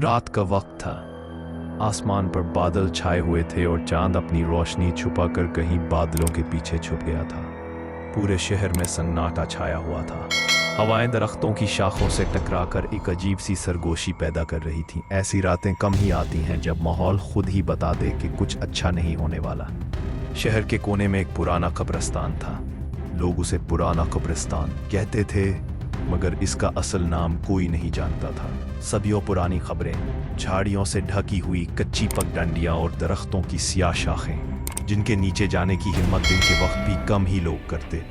रात का वक्त था। आसमान पर बादल छाए हुए थे और चांद अपनी रोशनी छुपाकर कहीं बादलों के पीछे छुप गया था। पूरे शहर में सन्नाटा छाया हुआ था। हवाएं दरख्तों की शाखों से टकराकर एक अजीब सी सरगोशी पैदा कर रही थीं। ऐसी रातें कम ही आती हैं जब माहौल खुद ही बता दे कि कुछ अच्छा नहीं होने वाला। शहर के कोने में एक पुराना कब्रिस्तान था। लोग उसे पुराना कब्रिस्तान कहते थे, मगर इसका असल नाम कोई नहीं जानता था। सदियों पुरानी खबरें, झाड़ियों से ढकी हुई कच्ची पगडंडियां और दरख्तों की सियाह शाखें, जिनके नीचे जाने की हिम्मत दिन के वक्त भी कम ही लोग करते।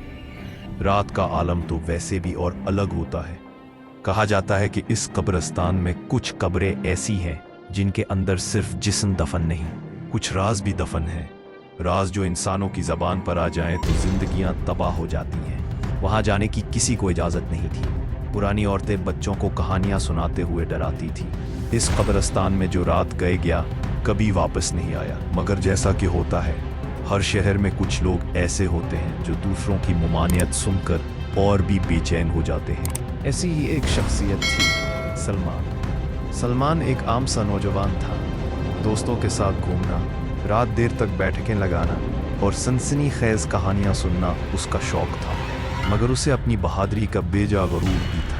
रात का आलम तो वैसे भी और अलग होता है। कहा जाता है कि इस कब्रिस्तान में कुछ कब्रें ऐसी हैं जिनके अंदर सिर्फ जिस्म दफन नहीं, कुछ राज भी दफन है। राज जो इंसानों की जबान पर आ जाए तो जिंदगियां तबाह हो जाती हैं। वहां जाने की किसी को इजाजत नहीं थी। पुरानी औरतें बच्चों को कहानियां सुनाते हुए डराती थी। इस कब्रिस्तान में जो रात गए गया कभी वापस नहीं आया। मगर जैसा कि होता है, हर शहर में कुछ लोग ऐसे होते हैं जो दूसरों की ममानियत सुनकर और भी बेचैन हो जाते हैं। ऐसी ही एक शख्सियत थी सलमान। सलमान एक आम सा नौजवान था। दोस्तों के साथ घूमना, रात देर तक बैठकें लगाना और सनसनीखेज कहानियां सुनना उसका शौक था। मगर उसे अपनी बहादुरी का बेजा गरूर भी था।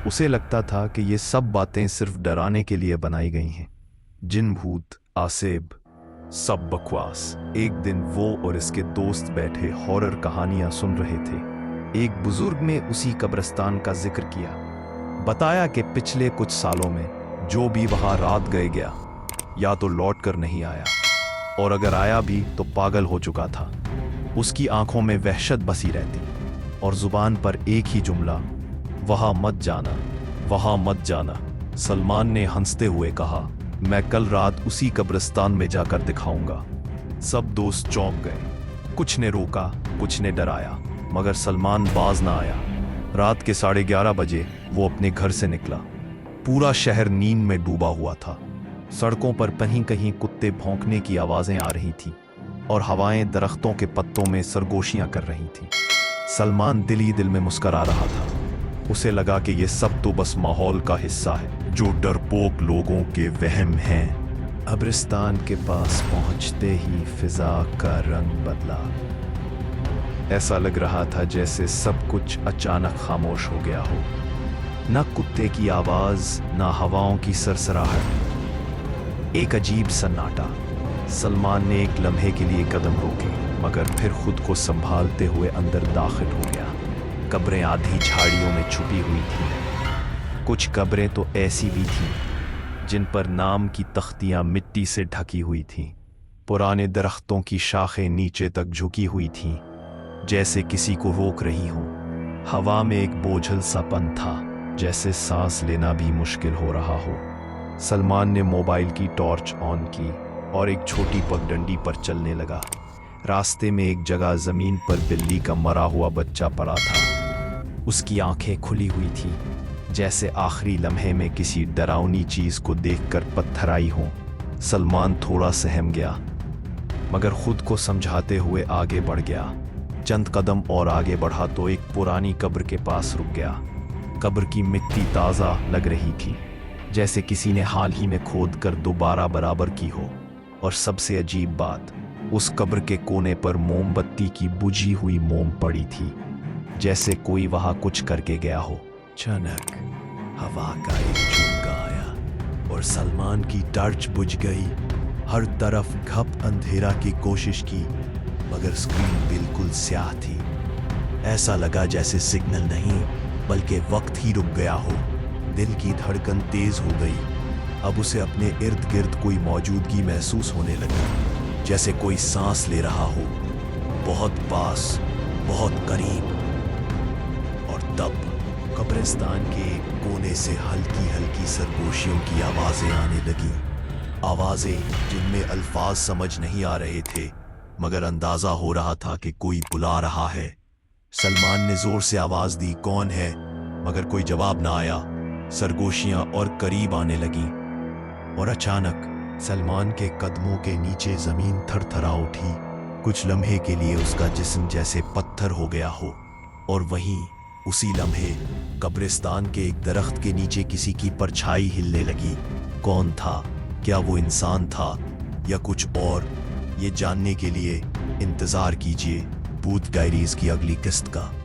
उसे लगता था कि ये सब बातें सिर्फ डराने के लिए बनाई गई हैं। जिन, भूत, आसेब, सब बकवास। एक दिन वो और इसके दोस्त बैठे हॉरर कहानियां सुन रहे थे। एक बुजुर्ग ने उसी कब्रिस्तान का जिक्र किया। बताया कि पिछले कुछ सालों में जो भी वहां रात गए गया या तो लौट कर नहीं आया, और अगर आया भी तो पागल हो चुका था। उसकी आंखों में वहशत बसी रहती और जुबान पर एक ही जुमला, वहां मत जाना, वहां मत जाना। सलमान ने हंसते हुए कहा, मैं कल रात उसी कब्रिस्तान में जाकर दिखाऊंगा। सब दोस्त चौंक गए। कुछ ने रोका, कुछ ने डराया, मगर सलमान बाज ना आया। रात के 11:30 बजे वो अपने घर से निकला। पूरा शहर नींद में डूबा हुआ था। सड़कों पर कहीं कहीं कुत्ते भौंकने की आवाजें आ रही थीं और हवाएं दरख्तों के पत्तों में सरगोशियां कर रही थीं। सलमान दिल ही दिल में मुस्करा रहा था। उसे लगा कि ये सब तो बस माहौल का हिस्सा है, जो डरपोक लोगों के वहम हैं। कब्रिस्तान के पास पहुंचते ही फिजा का रंग बदला। ऐसा लग रहा था जैसे सब कुछ अचानक खामोश हो गया हो। न कुत्ते की आवाज, न हवाओं की सरसराहट। एक अजीब सन्नाटा। सलमान ने एक लम्हे के लिए कदम रोके, मगर फिर खुद को संभालते हुए अंदर दाखिल हो गया। कब्रें आधी झाड़ियों में छुपी हुई थीं। कुछ कब्रें तो ऐसी भी थीं जिन पर नाम की तख्तियां मिट्टी से ढकी हुई थीं। पुराने दरख्तों की शाखें नीचे तक झुकी हुई थीं, जैसे किसी को रोक रही हों। हवा में एक बोझल सापन था, जैसे सांस लेना भी मुश्किल हो रहा हो। सलमान ने मोबाइल की टॉर्च ऑन की और एक छोटी पगडंडी पर चलने लगा। रास्ते में एक जगह जमीन पर बिल्ली का मरा हुआ बच्चा पड़ा था। उसकी आंखें खुली हुई थी, जैसे आखिरी लम्हे में किसी डरावनी चीज को देखकर पत्थराई हो। सलमान थोड़ा सहम गया, मगर खुद को समझाते हुए आगे बढ़ गया। चंद कदम और आगे बढ़ा तो एक पुरानी कब्र के पास रुक गया। कब्र की मिट्टी ताज़ा लग रही थी, जैसे किसी ने हाल ही में खोद कर दोबारा बराबर की हो। और सबसे अजीब बात, उस कब्र के कोने पर मोमबत्ती की बुझी हुई मोम पड़ी थी, जैसे कोई वहां कुछ करके गया हो। अचानक हवा का एक झोंका आया और सलमान की टॉर्च बुझ गई। हर तरफ घप अंधेरा की कोशिश की, मगर स्क्रीन बिल्कुल स्याह थी। ऐसा लगा जैसे सिग्नल नहीं बल्कि वक्त ही रुक गया हो। दिल की धड़कन तेज हो गई। अब उसे अपने इर्द गिर्द कोई मौजूदगी महसूस होने लगी, जैसे कोई सांस ले रहा हो, बहुत पास, बहुत करीब। और तब कब्रिस्तान के एक कोने से हल्की हल्की सरगोशियों की आवाजें आने लगी। आवाजें जिनमें अल्फाज समझ नहीं आ रहे थे, मगर अंदाजा हो रहा था कि कोई बुला रहा है। सलमान ने जोर से आवाज दी, कौन है? मगर कोई जवाब ना आया। सरगोशियां और करीब आने लगीं और अचानक सलमान के कदमों के नीचे जमीन थरथरा उठी। कुछ लम्हे के लिए उसका जिस्म जैसे पत्थर हो गया हो, और वहीं उसी लम्हे कब्रिस्तान के एक दरख्त के नीचे किसी की परछाई हिलने लगी। कौन था? क्या वो इंसान था या कुछ और? ये जानने के लिए इंतजार कीजिए भूत डायरीज की अगली किस्त का।